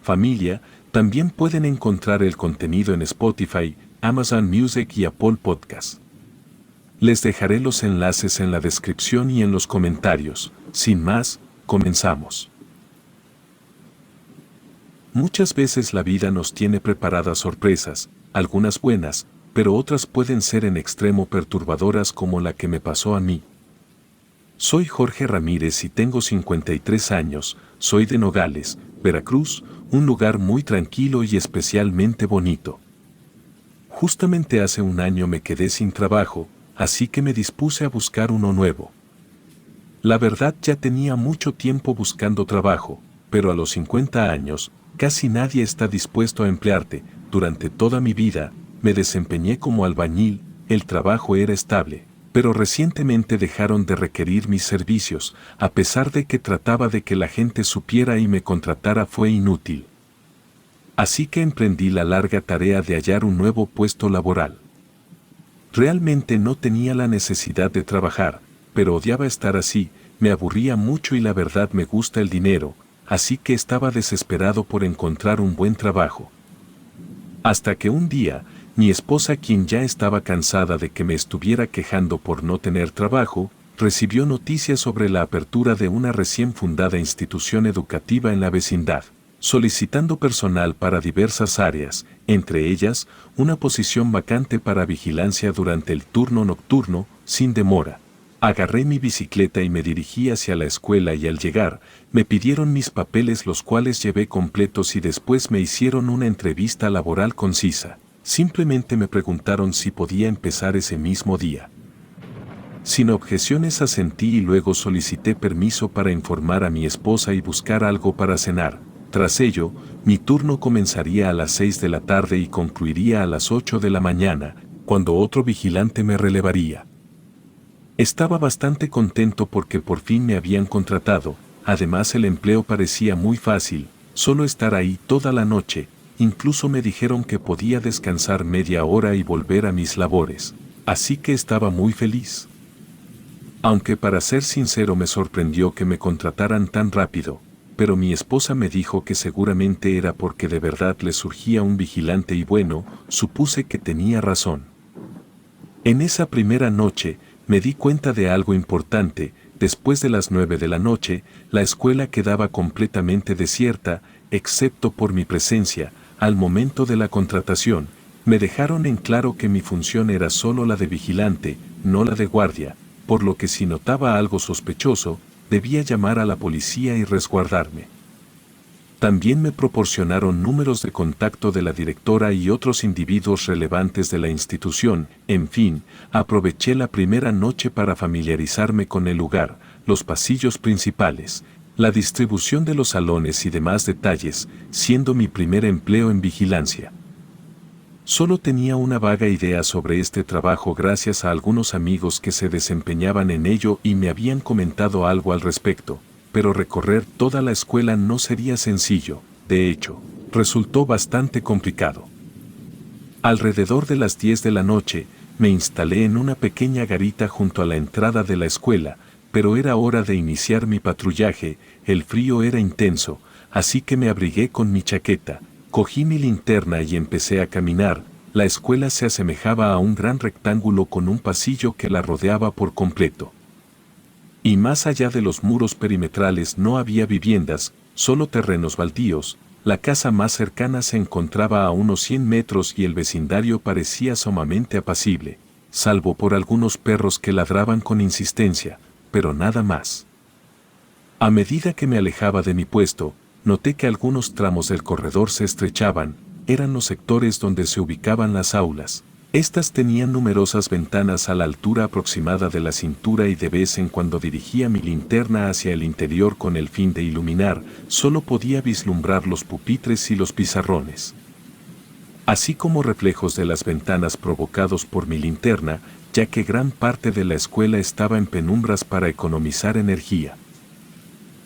familia, también pueden encontrar el contenido en Spotify, Amazon Music y Apple Podcast. Les dejaré los enlaces en la descripción y en los comentarios. Sin más, comenzamos. Muchas veces la vida nos tiene preparadas sorpresas, algunas buenas, pero otras pueden ser en extremo perturbadoras como la que me pasó a mí. Soy Jorge Ramírez y tengo 53 años, soy de Nogales, Veracruz, un lugar muy tranquilo y especialmente bonito. Justamente hace un año me quedé sin trabajo, así que me dispuse a buscar uno nuevo. La verdad ya tenía mucho tiempo buscando trabajo, pero a los 50 años, casi nadie está dispuesto a emplearte. Durante toda mi vida, me desempeñé como albañil, el trabajo era estable, pero recientemente dejaron de requerir mis servicios, a pesar de que trataba de que la gente supiera y me contratara fue inútil. Así que emprendí la larga tarea de hallar un nuevo puesto laboral. Realmente no tenía la necesidad de trabajar, pero odiaba estar así, me aburría mucho y la verdad me gusta el dinero, así que estaba desesperado por encontrar un buen trabajo. Hasta que un día, mi esposa, quien ya estaba cansada de que me estuviera quejando por no tener trabajo, recibió noticias sobre la apertura de una recién fundada institución educativa en la vecindad, solicitando personal para diversas áreas, entre ellas, una posición vacante para vigilancia durante el turno nocturno, sin demora. Agarré mi bicicleta y me dirigí hacia la escuela y al llegar, me pidieron mis papeles los cuales llevé completos y después me hicieron una entrevista laboral concisa. Simplemente me preguntaron si podía empezar ese mismo día. Sin objeciones asentí y luego solicité permiso para informar a mi esposa y buscar algo para cenar. Tras ello, mi turno comenzaría a las 6 de la tarde y concluiría a las 8 de la mañana, cuando otro vigilante me relevaría. Estaba bastante contento porque por fin me habían contratado, además el empleo parecía muy fácil, solo estar ahí toda la noche, incluso me dijeron que podía descansar media hora y volver a mis labores, así que estaba muy feliz. Aunque para ser sincero me sorprendió que me contrataran tan rápido, pero mi esposa me dijo que seguramente era porque de verdad le surgía un vigilante y bueno, supuse que tenía razón. En esa primera noche, me di cuenta de algo importante. Después de las 9 de la noche, la escuela quedaba completamente desierta, excepto por mi presencia. Al momento de la contratación, me dejaron en claro que mi función era solo la de vigilante, no la de guardia, por lo que si notaba algo sospechoso, debía llamar a la policía y resguardarme. También me proporcionaron números de contacto de la directora y otros individuos relevantes de la institución. En fin, aproveché la primera noche para familiarizarme con el lugar, los pasillos principales, la distribución de los salones y demás detalles, siendo mi primer empleo en vigilancia. Solo tenía una vaga idea sobre este trabajo gracias a algunos amigos que se desempeñaban en ello y me habían comentado algo al respecto, pero recorrer toda la escuela no sería sencillo, de hecho, resultó bastante complicado. Alrededor de las 10 de la noche, me instalé en una pequeña garita junto a la entrada de la escuela, pero era hora de iniciar mi patrullaje, el frío era intenso, así que me abrigué con mi chaqueta, cogí mi linterna y empecé a caminar. La escuela se asemejaba a un gran rectángulo con un pasillo que la rodeaba por completo. Y más allá de los muros perimetrales no había viviendas, solo terrenos baldíos. La casa más cercana se encontraba a unos 100 metros y el vecindario parecía sumamente apacible, salvo por algunos perros que ladraban con insistencia, pero nada más. A medida que me alejaba de mi puesto, noté que algunos tramos del corredor se estrechaban, eran los sectores donde se ubicaban las aulas. Estas tenían numerosas ventanas a la altura aproximada de la cintura y de vez en cuando dirigía mi linterna hacia el interior con el fin de iluminar, solo podía vislumbrar los pupitres y los pizarrones, así como reflejos de las ventanas provocados por mi linterna, ya que gran parte de la escuela estaba en penumbras para economizar energía.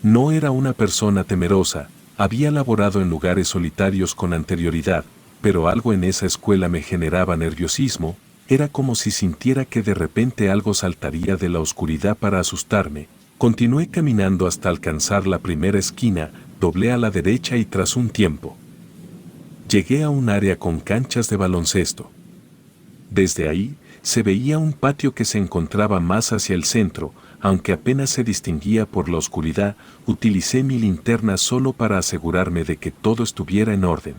No era una persona temerosa, había laborado en lugares solitarios con anterioridad, pero algo en esa escuela me generaba nerviosismo, era como si sintiera que de repente algo saltaría de la oscuridad para asustarme. Continué caminando hasta alcanzar la primera esquina, doblé a la derecha y tras un tiempo llegué a un área con canchas de baloncesto. Desde ahí, se veía un patio que se encontraba más hacia el centro, aunque apenas se distinguía por la oscuridad. Utilicé mi linterna solo para asegurarme de que todo estuviera en orden.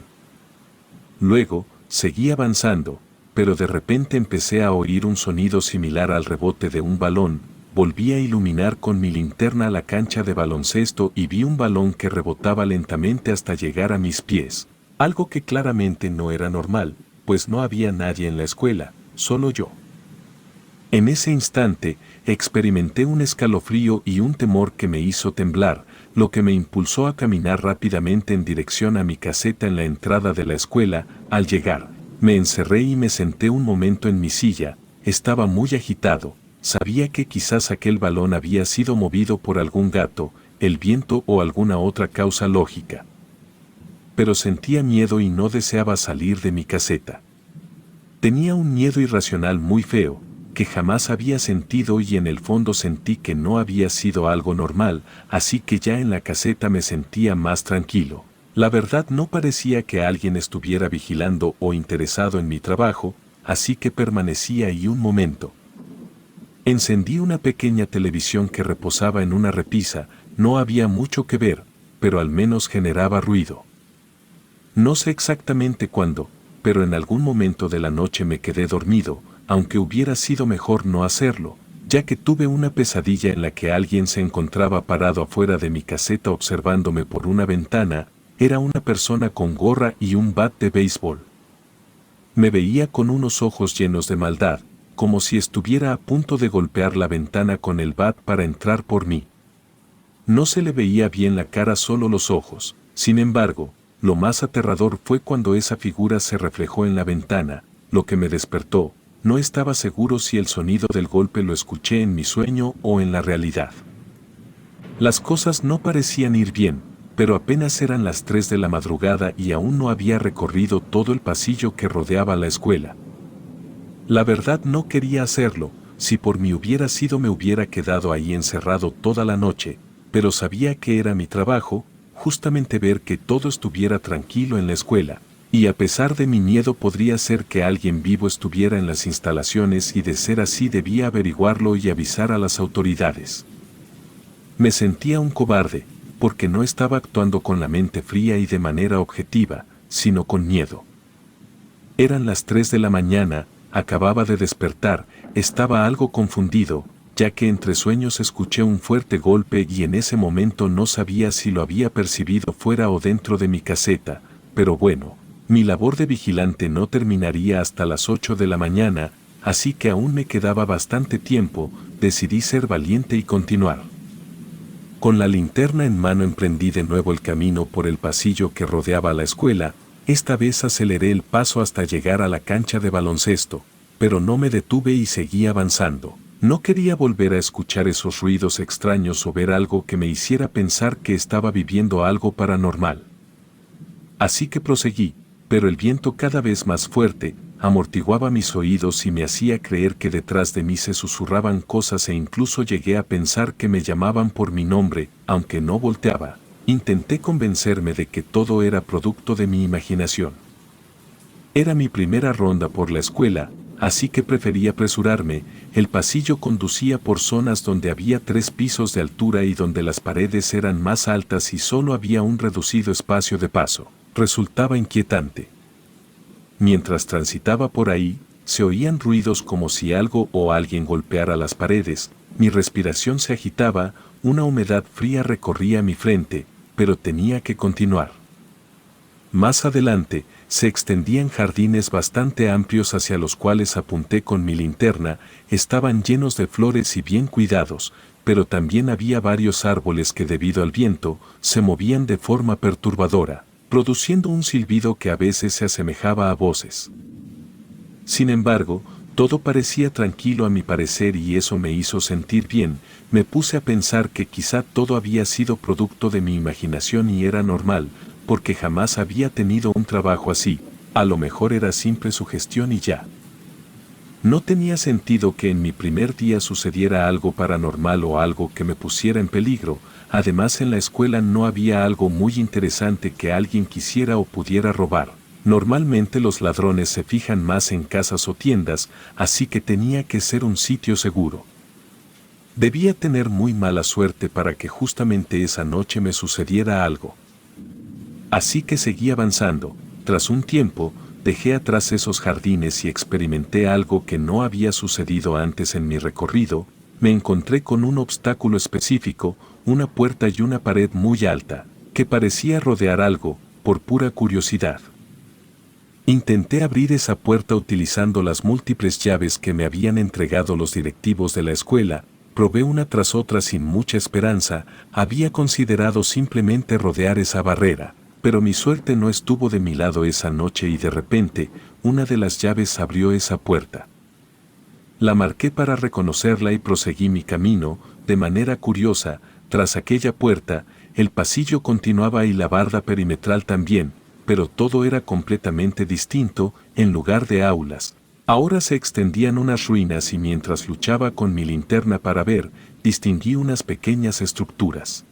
Luego, seguí avanzando, pero de repente empecé a oír un sonido similar al rebote de un balón. Volví a iluminar con mi linterna la cancha de baloncesto y vi un balón que rebotaba lentamente hasta llegar a mis pies, algo que claramente no era normal, pues no había nadie en la escuela, solo yo. En ese instante, experimenté un escalofrío y un temor que me hizo temblar, lo que me impulsó a caminar rápidamente en dirección a mi caseta en la entrada de la escuela. Al llegar, me encerré y me senté un momento en mi silla. Estaba muy agitado, sabía que quizás aquel balón había sido movido por algún gato, el viento o alguna otra causa lógica. Pero sentía miedo y no deseaba salir de mi caseta. Tenía un miedo irracional muy feo, que jamás había sentido, y en el fondo sentí que no había sido algo normal, así que ya en la caseta me sentía más tranquilo. La verdad, no parecía que alguien estuviera vigilando o interesado en mi trabajo, así que permanecí ahí un momento. Encendí una pequeña televisión que reposaba en una repisa. No había mucho que ver, pero al menos generaba ruido. No sé exactamente cuándo, pero en algún momento de la noche me quedé dormido, aunque hubiera sido mejor no hacerlo, ya que tuve una pesadilla en la que alguien se encontraba parado afuera de mi caseta observándome por una ventana. Era una persona con gorra y un bat de béisbol. Me veía con unos ojos llenos de maldad, como si estuviera a punto de golpear la ventana con el bat para entrar por mí. No se le veía bien la cara, solo los ojos. Sin embargo, lo más aterrador fue cuando esa figura se reflejó en la ventana, lo que me despertó. No estaba seguro si el sonido del golpe lo escuché en mi sueño o en la realidad. Las cosas no parecían ir bien, pero apenas eran las 3 de la madrugada y aún no había recorrido todo el pasillo que rodeaba la escuela. La verdad, no quería hacerlo. Si por mí hubiera sido, me hubiera quedado ahí encerrado toda la noche, pero sabía que era mi trabajo, justamente ver que todo estuviera tranquilo en la escuela. Y a pesar de mi miedo, podría ser que alguien vivo estuviera en las instalaciones, y de ser así debía averiguarlo y avisar a las autoridades. Me sentía un cobarde, porque no estaba actuando con la mente fría y de manera objetiva, sino con miedo. Eran las 3 de la mañana, acababa de despertar, estaba algo confundido, ya que entre sueños escuché un fuerte golpe y en ese momento no sabía si lo había percibido fuera o dentro de mi caseta, pero bueno. Mi labor de vigilante no terminaría hasta las 8 de la mañana, así que aún me quedaba bastante tiempo. Decidí ser valiente y continuar. Con la linterna en mano emprendí de nuevo el camino por el pasillo que rodeaba la escuela. Esta vez aceleré el paso hasta llegar a la cancha de baloncesto, pero no me detuve y seguí avanzando. No quería volver a escuchar esos ruidos extraños o ver algo que me hiciera pensar que estaba viviendo algo paranormal. Así que proseguí. Pero el viento, cada vez más fuerte, amortiguaba mis oídos y me hacía creer que detrás de mí se susurraban cosas, e incluso llegué a pensar que me llamaban por mi nombre. Aunque no volteaba, intenté convencerme de que todo era producto de mi imaginación. Era mi primera ronda por la escuela, así que preferí apresurarme. El pasillo conducía por zonas donde había 3 pisos de altura y donde las paredes eran más altas y solo había un reducido espacio de paso. Resultaba inquietante. Mientras transitaba por ahí, se oían ruidos como si algo o alguien golpeara las paredes. Mi respiración se agitaba, una humedad fría recorría mi frente, pero tenía que continuar. Más adelante, se extendían jardines bastante amplios hacia los cuales apunté con mi linterna. Estaban llenos de flores y bien cuidados, pero también había varios árboles que, debido al viento, se movían de forma perturbadora, produciendo un silbido que a veces se asemejaba a voces. Sin embargo, todo parecía tranquilo a mi parecer, y eso me hizo sentir bien. Me puse a pensar que quizá todo había sido producto de mi imaginación y era normal, porque jamás había tenido un trabajo así. A lo mejor era simple sugestión y ya. No tenía sentido que en mi primer día sucediera algo paranormal o algo que me pusiera en peligro. Además, en la escuela no había algo muy interesante que alguien quisiera o pudiera robar. Normalmente los ladrones se fijan más en casas o tiendas, así que tenía que ser un sitio seguro. Debía tener muy mala suerte para que justamente esa noche me sucediera algo. Así que seguí avanzando. Tras un tiempo, dejé atrás esos jardines y experimenté algo que no había sucedido antes en mi recorrido. Me encontré con un obstáculo específico, una puerta y una pared muy alta, que parecía rodear algo, por pura curiosidad. Intenté abrir esa puerta utilizando las múltiples llaves que me habían entregado los directivos de la escuela. Probé una tras otra sin mucha esperanza. Había considerado simplemente rodear esa barrera, pero mi suerte no estuvo de mi lado esa noche y de repente, una de las llaves abrió esa puerta. La marqué para reconocerla y proseguí mi camino. De manera curiosa, tras aquella puerta, el pasillo continuaba y la barda perimetral también, pero todo era completamente distinto. En lugar de aulas, ahora se extendían unas ruinas y mientras luchaba con mi linterna para ver, distinguí unas pequeñas estructuras.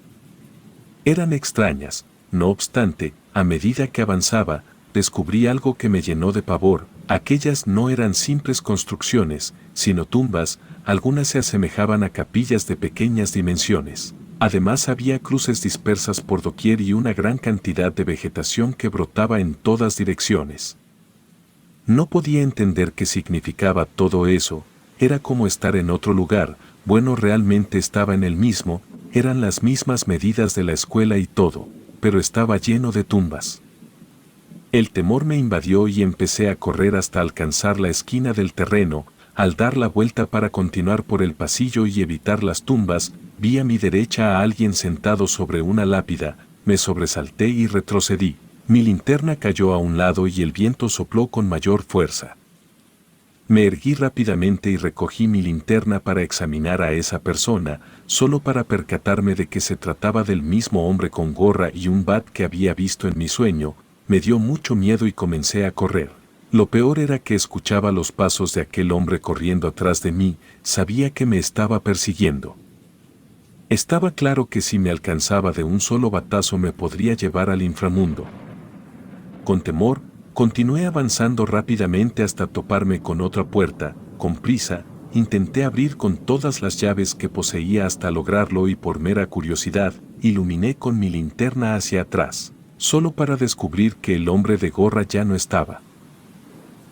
Eran extrañas. No obstante, a medida que avanzaba, descubrí algo que me llenó de pavor. Aquellas no eran simples construcciones, sino tumbas. Algunas se asemejaban a capillas de pequeñas dimensiones. Además había cruces dispersas por doquier y una gran cantidad de vegetación que brotaba en todas direcciones. No podía entender qué significaba todo eso. Era como estar en otro lugar. Bueno, realmente estaba en el mismo. Eran las mismas medidas de la escuela y todo, pero estaba lleno de tumbas. El temor me invadió y empecé a correr hasta alcanzar la esquina del terreno. Al dar la vuelta para continuar por el pasillo y evitar las tumbas, vi a mi derecha a alguien sentado sobre una lápida. Me sobresalté y retrocedí. Mi linterna cayó a un lado y el viento sopló con mayor fuerza. Me erguí rápidamente y recogí mi linterna para examinar a esa persona, solo para percatarme de que se trataba del mismo hombre con gorra y un bat que había visto en mi sueño. Me dio mucho miedo y comencé a correr. Lo peor era que escuchaba los pasos de aquel hombre corriendo atrás de mí. Sabía que me estaba persiguiendo. Estaba claro que si me alcanzaba de un solo batazo me podría llevar al inframundo. Con temor, continué avanzando rápidamente hasta toparme con otra puerta. Con prisa, intenté abrir con todas las llaves que poseía hasta lograrlo y por mera curiosidad, iluminé con mi linterna hacia atrás, solo para descubrir que el hombre de gorra ya no estaba.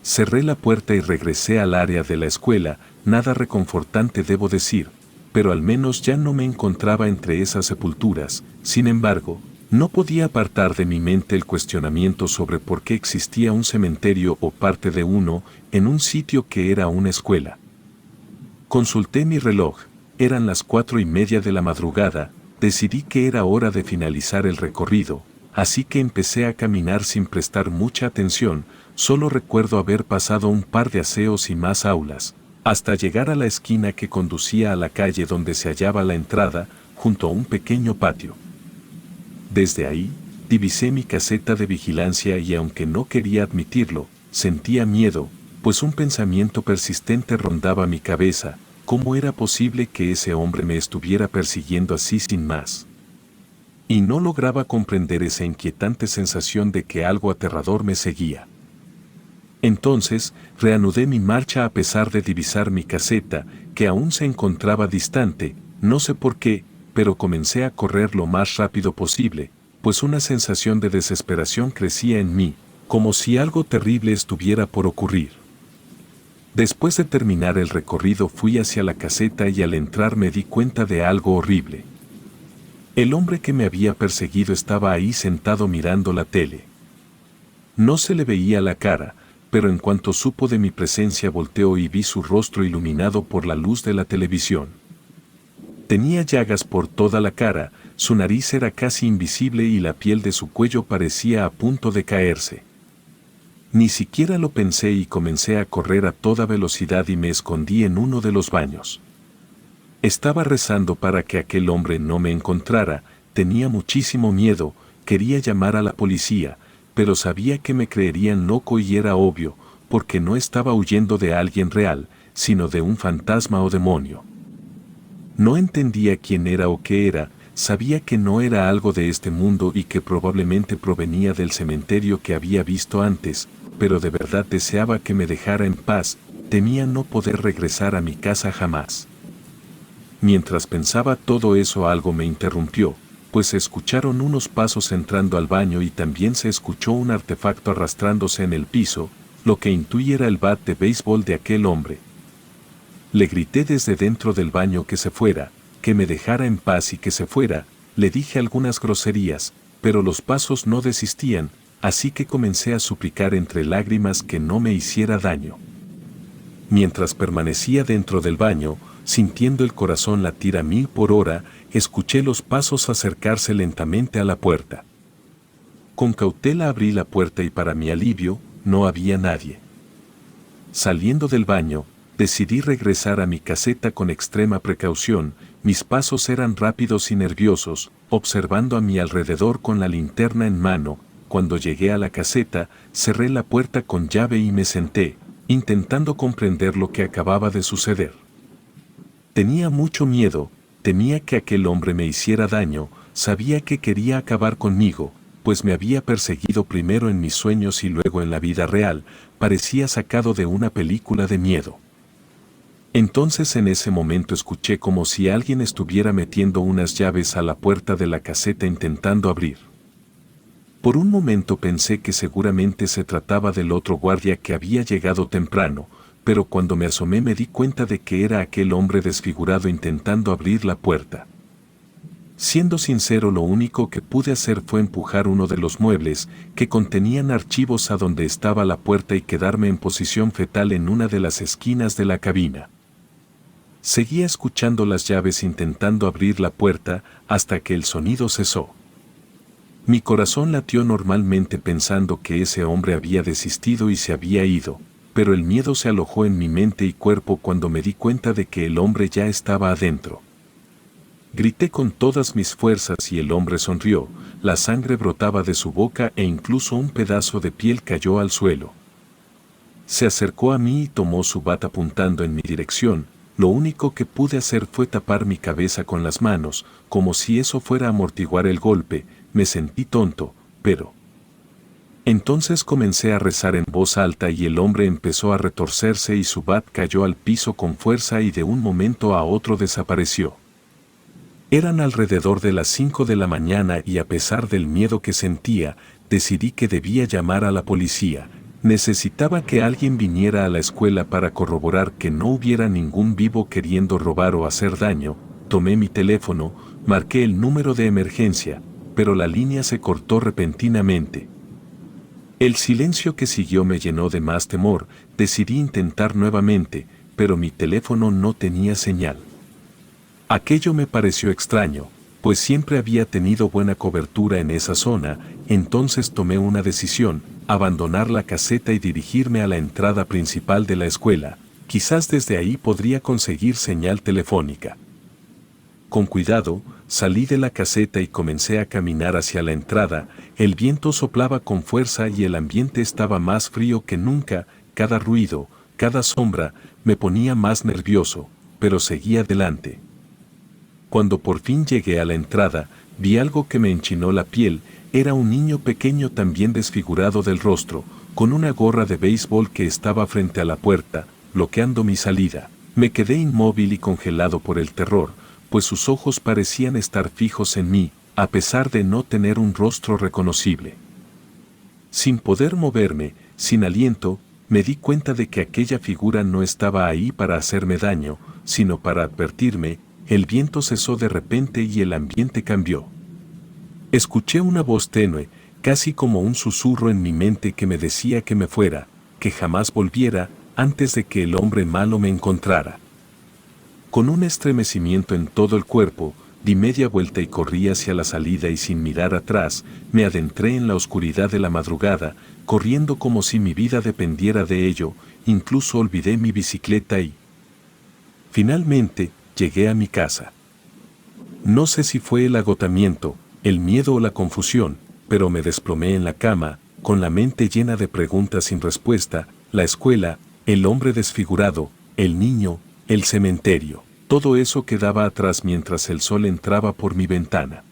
Cerré la puerta y regresé al área de la escuela. Nada reconfortante, debo decir, pero al menos ya no me encontraba entre esas sepulturas. Sin embargo, no podía apartar de mi mente el cuestionamiento sobre por qué existía un cementerio o parte de uno en un sitio que era una escuela. Consulté mi reloj. Eran las 4:30 de la madrugada. Decidí que era hora de finalizar el recorrido, así que empecé a caminar sin prestar mucha atención. Solo recuerdo haber pasado un par de aseos y más aulas, hasta llegar a la esquina que conducía a la calle donde se hallaba la entrada, junto a un pequeño patio. Desde ahí, divisé mi caseta de vigilancia y aunque no quería admitirlo, sentía miedo, pues un pensamiento persistente rondaba mi cabeza. ¿Cómo era posible que ese hombre me estuviera persiguiendo así sin más? Y no lograba comprender esa inquietante sensación de que algo aterrador me seguía. Entonces, reanudé mi marcha a pesar de divisar mi caseta, que aún se encontraba distante. No sé por qué, pero comencé a correr lo más rápido posible, pues una sensación de desesperación crecía en mí, como si algo terrible estuviera por ocurrir. Después de terminar el recorrido fui hacia la caseta y al entrar me di cuenta de algo horrible. El hombre que me había perseguido estaba ahí sentado mirando la tele. No se le veía la cara, pero en cuanto supo de mi presencia volteó y vi su rostro iluminado por la luz de la televisión. Tenía llagas por toda la cara, su nariz era casi invisible y la piel de su cuello parecía a punto de caerse. Ni siquiera lo pensé y comencé a correr a toda velocidad y me escondí en uno de los baños. Estaba rezando para que aquel hombre no me encontrara. Tenía muchísimo miedo, quería llamar a la policía, pero sabía que me creerían loco y era obvio, porque no estaba huyendo de alguien real, sino de un fantasma o demonio. No entendía quién era o qué era, sabía que no era algo de este mundo y que probablemente provenía del cementerio que había visto antes, pero de verdad deseaba que me dejara en paz, temía no poder regresar a mi casa jamás. Mientras pensaba todo eso algo me interrumpió, pues se escucharon unos pasos entrando al baño y también se escuchó un artefacto arrastrándose en el piso, lo que intuí era el bat de béisbol de aquel hombre. Le grité desde dentro del baño que se fuera, que me dejara en paz y que se fuera, le dije algunas groserías, pero los pasos no desistían, así que comencé a suplicar entre lágrimas que no me hiciera daño. Mientras permanecía dentro del baño, sintiendo el corazón latir a 1000 por hora, escuché los pasos acercarse lentamente a la puerta. Con cautela abrí la puerta y para mi alivio, no había nadie. Saliendo del baño, decidí regresar a mi caseta con extrema precaución, mis pasos eran rápidos y nerviosos, observando a mi alrededor con la linterna en mano. Cuando llegué a la caseta, cerré la puerta con llave y me senté, intentando comprender lo que acababa de suceder. Tenía mucho miedo, temía que aquel hombre me hiciera daño, sabía que quería acabar conmigo, pues me había perseguido primero en mis sueños y luego en la vida real, parecía sacado de una película de miedo. Entonces en ese momento escuché como si alguien estuviera metiendo unas llaves a la puerta de la caseta intentando abrir. Por un momento pensé que seguramente se trataba del otro guardia que había llegado temprano, pero cuando me asomé me di cuenta de que era aquel hombre desfigurado intentando abrir la puerta. Siendo sincero, lo único que pude hacer fue empujar uno de los muebles que contenían archivos a donde estaba la puerta y quedarme en posición fetal en una de las esquinas de la cabina. Seguía escuchando las llaves intentando abrir la puerta hasta que el sonido cesó. Mi corazón latió normalmente pensando que ese hombre había desistido y se había ido, pero el miedo se alojó en mi mente y cuerpo cuando me di cuenta de que el hombre ya estaba adentro. Grité con todas mis fuerzas y el hombre sonrió, la sangre brotaba de su boca e incluso un pedazo de piel cayó al suelo. Se acercó a mí y tomó su bata apuntando en mi dirección. Lo único que pude hacer fue tapar mi cabeza con las manos, como si eso fuera a amortiguar el golpe. Me sentí tonto, pero... Entonces comencé a rezar en voz alta y el hombre empezó a retorcerse y su bat cayó al piso con fuerza y de un momento a otro desapareció. Eran alrededor de las 5 de la mañana y a pesar del miedo que sentía, decidí que debía llamar a la policía. Necesitaba que alguien viniera a la escuela para corroborar que no hubiera ningún vivo queriendo robar o hacer daño. Tomé mi teléfono, marqué el número de emergencia, pero la línea se cortó repentinamente. El silencio que siguió me llenó de más temor, decidí intentar nuevamente, pero mi teléfono no tenía señal. Aquello me pareció extraño, pues siempre había tenido buena cobertura en esa zona, entonces tomé una decisión, abandonar la caseta y dirigirme a la entrada principal de la escuela, quizás desde ahí podría conseguir señal telefónica. Con cuidado, salí de la caseta y comencé a caminar hacia la entrada, el viento soplaba con fuerza y el ambiente estaba más frío que nunca, cada ruido, cada sombra, me ponía más nervioso, pero seguí adelante. Cuando por fin llegué a la entrada, vi algo que me enchinó la piel, era un niño pequeño también desfigurado del rostro, con una gorra de béisbol que estaba frente a la puerta, bloqueando mi salida. Me quedé inmóvil y congelado por el terror, pues sus ojos parecían estar fijos en mí, a pesar de no tener un rostro reconocible. Sin poder moverme, sin aliento, me di cuenta de que aquella figura no estaba ahí para hacerme daño, sino para advertirme. El viento cesó de repente y el ambiente cambió. Escuché una voz tenue, casi como un susurro en mi mente que me decía que me fuera, que jamás volviera, antes de que el hombre malo me encontrara. Con un estremecimiento en todo el cuerpo, di media vuelta y corrí hacia la salida y sin mirar atrás, me adentré en la oscuridad de la madrugada, corriendo como si mi vida dependiera de ello, incluso olvidé mi bicicleta y... Finalmente, llegué a mi casa. No sé si fue el agotamiento, el miedo o la confusión, pero me desplomé en la cama, con la mente llena de preguntas sin respuesta. La escuela, el hombre desfigurado, el niño, el cementerio, todo eso quedaba atrás mientras el sol entraba por mi ventana.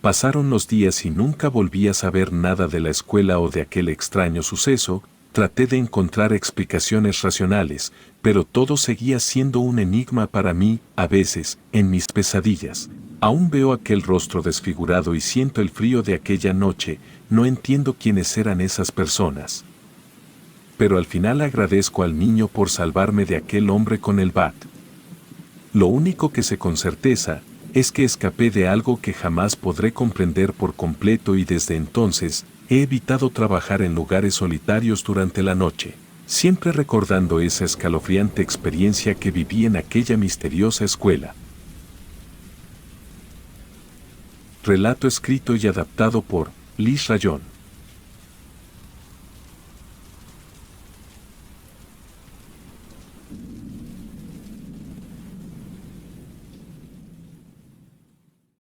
Pasaron los días y nunca volví a saber nada de la escuela o de aquel extraño suceso. Traté de encontrar explicaciones racionales, pero todo seguía siendo un enigma para mí. A veces, en mis pesadillas, aún veo aquel rostro desfigurado y siento el frío de aquella noche. No entiendo quiénes eran esas personas. Pero al final agradezco al niño por salvarme de aquel hombre con el bat. Lo único que sé con certeza es que escapé de algo que jamás podré comprender por completo, y desde entonces he evitado trabajar en lugares solitarios durante la noche, siempre recordando esa escalofriante experiencia que viví en aquella misteriosa escuela. Relato escrito y adaptado por Liz Rayón.